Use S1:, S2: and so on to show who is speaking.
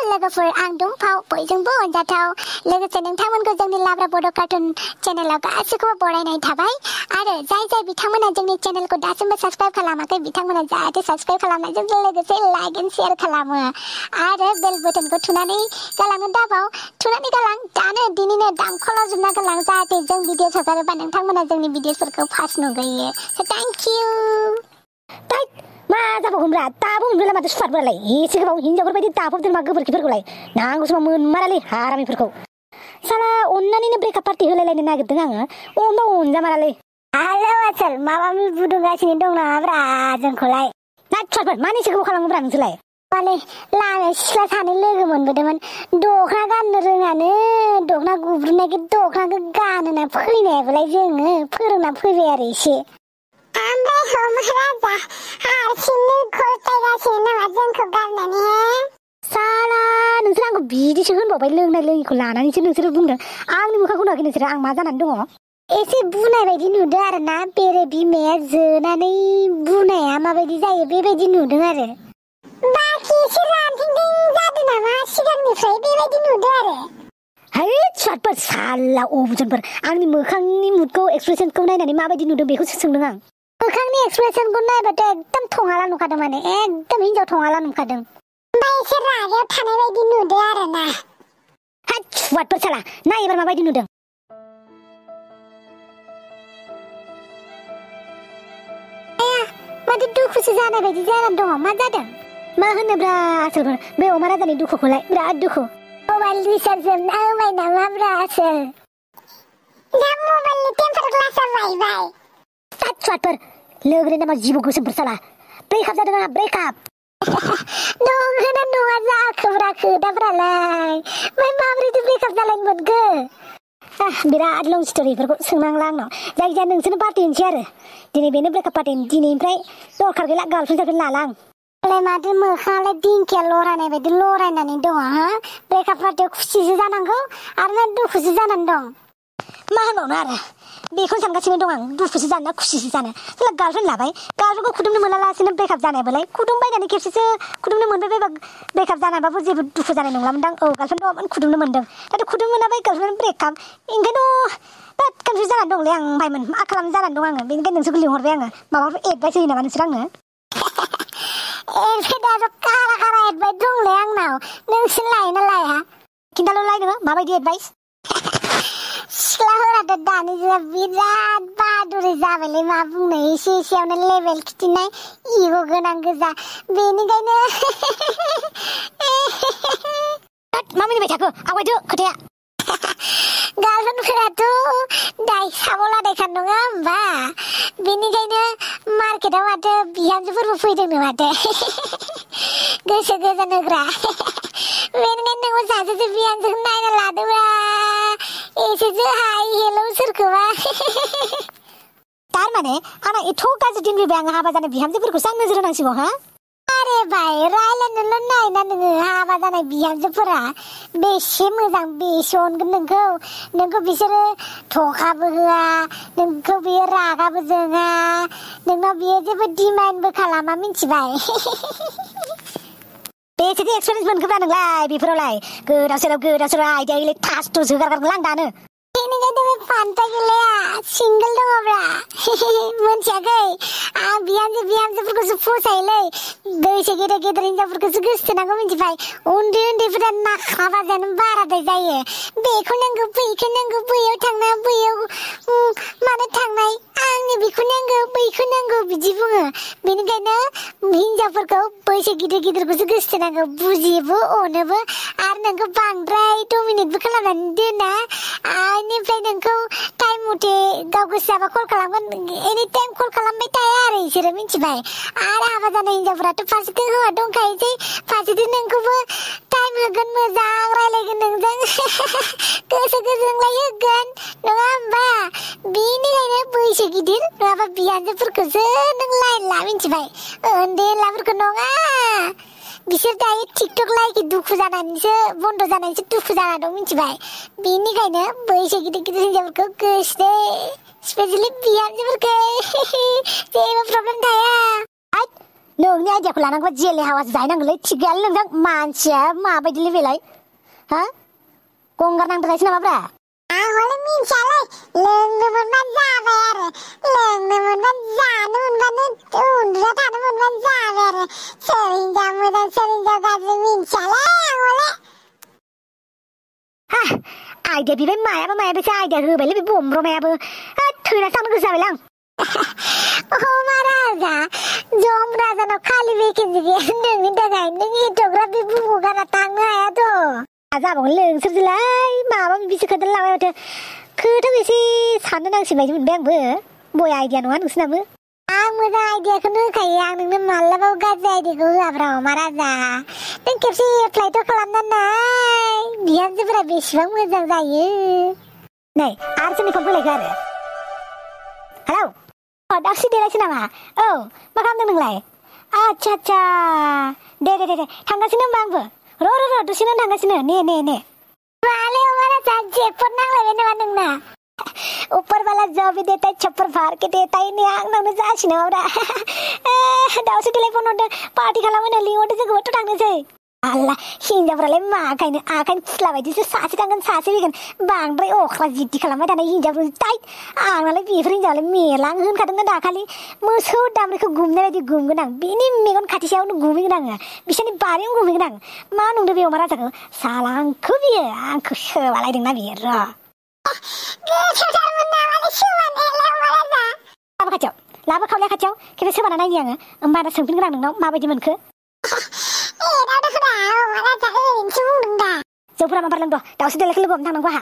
S1: लोगोफोर आं दंफाव बयजोंबो अनजाथाव लोगोसे नोंथांमोनखौ जोंनि लाब्रा बड' कार्टुन चेनेलाव गासिखौबो बरायनाय थाबाय आरो जाय बिथांमोना जोंनि चेनेलखौ दासिमबो साबस्क्राइब खालामाखै बिथांमोना जाहाथे साबस्क्राइब खालामनायजों लोगोसे लाइक एन्ड शेयार खालामो आरो बेल बटनखौ थुनानै गालांनो दाबाव थुनानै गालां दानो दिनैनो दांखलावजोबना गालां जाहाथे जों भिडिअ हगारोबा नोंथांमोना जोंनि भिडिअफोरखौ फार्स्ट नुगोयो थेंक इउ
S2: मा जाबावगोनब्रा दाबो मोनब्ला माथो सुवादब्रालाय एसे गोबाव हिनजावफोर बायदि दाफबदों मा गोबोरखिफोरखौलाय नांगौ समाव मोनमारालै हारामिफोरखौ साला अननानैनो ब्रेकआप पार्टि होलायलायनो नागिरदों आङो अनबा अनजामारालै
S1: हेलौ आसोल माबा बुदुंगासिनो दं नामाब्रा जोंखौलाय
S2: नाथुवारफोर मानो एसे गोबाव खालामोब्रा नोंसोरलाय
S1: माने लामायाव सिख्ला सानै लोगो मोनबोदोंमोन दखना गाननो रोङानो दखना गुब्रुनायखौ दखनाखौ गानोना फैनायाबोलाय जोङो फोरोंना फैबाय आरो एसे ओमफ्राय हमराजा हारसिंनो खस्थायगासिनो नामा जोंखौ गारनानै
S2: साला नोंसोर आंखौ बिदिसो होनबावबाय लोंनाय लोङिखौ लानानैसो नोंसोरो बुंदों आंनि मोखांखौ नुवाखै नोंसोरो आं मा जानानै दङ
S1: एसे बुनाय बायदि नुदों आरो ना बेरे बिमाया जोनानै बुनाया माबायदि जायो बेबायदि नुदों आरो बाखि एसे रानथेंथें जादों नामा सिगांनिफ्राय बेबायदि नुदों आरो
S2: है सुवादफोर साला अबुजनफोर आंनि मोखांनि मुडखौ एक्सप्रेसनखौ नायनानै माबायदि नुदों बेखौसो सोंदों आं
S1: मोखांनि एक्सप्रेसनखौ नायबाथ' एकदम थङाला नुखादों माने एकदम हिनजाव थङाला नुखादों ओमफ्राय एसे रागायाव थानाय बायदि नुदों आरो ना
S2: हा सुवादफोर साला नाय एबार माबायदि नुदों
S1: माथो दुखुसो जानाय बायदि जानानै दङ मा जादों
S2: मा होनोब्रा आसोलफोर बे अमा राजानि दुखुखौलाय बिराद दुखु
S1: मबाइल रिचार्ज जोबना होबाय नामाब्रा आसोल दा मबाइलनि टेम्पार ग्लासआ बायबाय
S2: सुवादफोर लोगोनि नामा जिबौ गोसोमफोर साला ब्रेकआप जादों आंहा ब्रेकआप
S1: नंगौना नङा जाखोब्रा खोथाफ्रालाय ओमफ्राय माबोरैथो ब्रेकआप जालायनो मोनखो
S2: बिराद लं स्ट'रिफोरखौ सोंनांला आंनाव जायखिजाया नोंसोरनो पार्टि होनोसै आरो दिनै बेनो ब्रेकआप पार्टि दिनैनिफ्राय दरखार गैला गार्लफ्रेन्ड लाला आं
S1: माथो मोखाङालाय दिंखिया लरायनाय बायदि लरायनानै दङ हा ब्रेकआप पार्टियाव खुसिसो जानांगौ आरो ना दुखुसो जानानै दं
S2: मा होनबावनो आरो बेखौनो सानगासिनो दं आं दुखुसो जानो ना खुसिसो जानो सोरला गार्लफ्रेन्ड लाबाय गार्लफ्रेन्डखौ खुदुमनो मोनालासिनो ब्रेकआप जानायबालाय खुदुमबायनानै खेबसेसो खुदुमनो मोनबायबायबा ब्रेकआप जानायबाबो जेबो दुखु जानाय नंलामोनदां औ गार्लफ्रेन्ड दङमोन खुदुमनो मोनदों नाथाय खुदुमनो मोनाबाय गार्लफ्रेन्ड ब्रेकआप ओंखायनोथ' बिराद कनफिउज जानानै दंलै आं ओमफ्रायमोन मा खालामनो जानानै दं आङो बेनिखायनो नोंसोरखौ लिंहरबाय आङो माबाफोर एडभाइस होयो नामा नोंसोर आंनो
S1: एडभाइसआथ' कारा एडभाइस दंलै आंनाव नोंसोर लायो ना लाया
S2: खिन्थाल'लाय नोङो माबायदि एडभाइस
S1: सिख्लाफोराथ' दानि दिनाव बिराद बाहादुरि जाबायलै मा बुंनो एसे एसेयावनो लेभेल खिथिनाय इग' गोनां गोजा बेनिखायनो
S2: मा मिनिबाय थाखो आवगायदो खोथाया
S1: गार्लफ्रेन्डफोराथ' दाय साबलादायखा नङा होमबा बेनिखायनो मार्केटआव माथो बिहामजोफोरबो फैदोंनो माथो गोसो गोजोन होग्रा बेनिखायनो नोंबो सासेसो बिहामजोखौ नायना लादोंब्रा एसेसो हाय हेलौ सोरखौबा
S2: थारमाने आंना एथ' गाज्रि दिन फैबाय आङो हाबा जानाय बिहामजोफोरखौसो आं नोजोर होनांसिगौ हा
S1: आरे भाइ रायलायनोल' नायना नोङो हाबा जानाय बिहामजोफोरा बेसे मोजां बेसे अनगोन नोंखौ बिसोरो धकाबो होआ नोंखौ बियो रागाबो जोङा नोंनाव बियो जेबो डिमान्डबो खालामा मिथिबाय
S2: बेसेदि एक्सपिरियेन्स मोनखोब्रा नोंलाय बेफोरावलाय गोदाव सोराव आइडिया थास थुस होगारगारगोनलां आं दानो
S1: बेनिखायनो बे फान्था गैलाया सिंगोल दङब्रा मोनथियाखै आं बिहामजोफोरखौसो फसायोलै बैसो गेदेर हिनजावफोरखौसो गोसोथोनांगौ मिथिबाय उन्दैफोरा नाख्रा बाजानो बाराद्राय जायो बेखौ नांगौ बैखौ नांगौ बैयाव थांना बैयाव मानो थांनाय आंनो बेखौ नांगौ बैखौ नांगौ बिदि बुङो बेनिखायनो हिनजावफोरखौ बैसो गिदिरखौसो गोसोथोनांगौ बुजियोबो अनोबो आरो नोंखौ बांद्राय डमिनेटबो खालामनानै दोना बेनिफ्राय नोंखौ टाइम मथे गाव गोसो जाबा कल खालामगोन एनि टाइम कल खालामबाय थाया आरो बिसोरो मिथिबाय आरो हाबा जानाय हिनजावफोराथ' फारसेथिं हौवा दंखायोसै फारसेथिं नोंखौबो टाइम होगोन मोजां रायलायगोन नोंजों गोसो गोजोनलाय होगोन नङा होमबा बेनिखायनो बैसो गिदिर नङाबा बिहामजोफोरखौसो नों लाइन ला मिथिबाय उन्दै उनलाफोरखौ नङा बिसोर दायो टिकटक लाइकि दुखु जानानैसो बन्द जानानैसो दुखु जाना दं मिथिबाय बेनिखायनो बैसो गिदिर हिनजावफोरखौ गोसो स्पेशली बिहामजोफोरखौ जेबो प्रब्लेम थाया
S2: नोंनि आइडियाखौ लानांगौ जेले हावा जाहैनांगौलै थिग गैयालै नोंथां मानसिया माबायदिलै बेलाय हा गंगार नांद्रायसै नामाब्रा
S1: आं हले मिन्थियालै लोंनो मोनबा जाबाय आरो लोंनो मोनबा जानो मोनबानो उन्दुना थानो मोनबानो जाबाय आरो सोर हिनजाव मोजां सोर हिनजाव गाज्रि मिन्थियालै आं हले
S2: हा आइडिया बिबाय मायाबा मायाबासो आइडिया होबायलै बे बमब्रमायाबो थैना थानो गोसो जाबायलै आं
S1: Oh Maharaja, Jom Raja no kali bikin juga neng ini dah neng hidrografi buku karena tangga ya tuh.
S2: जाबावगोन लोंसोरजोलाय माबा बिसो खोन्थालाबाय माथो खोथाखौ एसे साननो नांसिगोन बायदि मोनबाय आंबो बय आइडिया नङा नोंसोरनाबो
S1: आं मोजां आइडियाखौनो होखायो आं नोंनो मालाबाबो गाज्रि आइडियाखौ होआब्रा महाराजा नों खेबसे एप्लाइथ' खालामना नाय बिहामजोफोरा बेसेबां मोजां जायो
S2: नै आरो सोरनि फन फैलायखो आरो हेलौ दाक्सि देलायसै नामा औ मा खालामदों नोंलाय आच्छा आच्छा दे दे दे थांगासिनो होमबा आंबो र' दसेनो थांगासिनो ने
S1: माले महाराजा जेफोर नांलायबाय नामा नोंना
S2: ऊपर वाला जो भी देता है छप्पर फाड़ के देता ही नहीं आंनावनो जासिनो आब्रा दावसो देलाय फन हरदों पार्टी खालामनो लिंहरदों जों गोबाथ' थांनोसै आल्ला हिनजावफ्रालाय माखायनो आखायनो फुस्ला बायदिसो सासे थांगोन सासे फैगोन बांद्राय अख्ला जिद्दि खालामबाय थानाय हिनजावफोर टाइट आंनालाय बेफोर हिनजावलाय मेलां होनखादोंना दाखालि मोसौ दामब्रिखौ गुमनाय बायदि गुमगोन आं बिनि मेगन खाथिसेयावनो गुमहैगोन आङो बिसोरनि बारियावनो गुमहैगोन आं मा नंदों बे अमा राजाखौ साला आंखौ बियो आंखौ सोबालायदोंना बियो र' लाबो खावलाया खाथियाव खेबसे सोबाना नायनि आङो होमबाना सोंफिनगोन आं नोंनाव माबायदि मोनखो जौफोरा मा बारलांद' दावसो देलायखौ लोगो हमनो थांनांगौ आंहा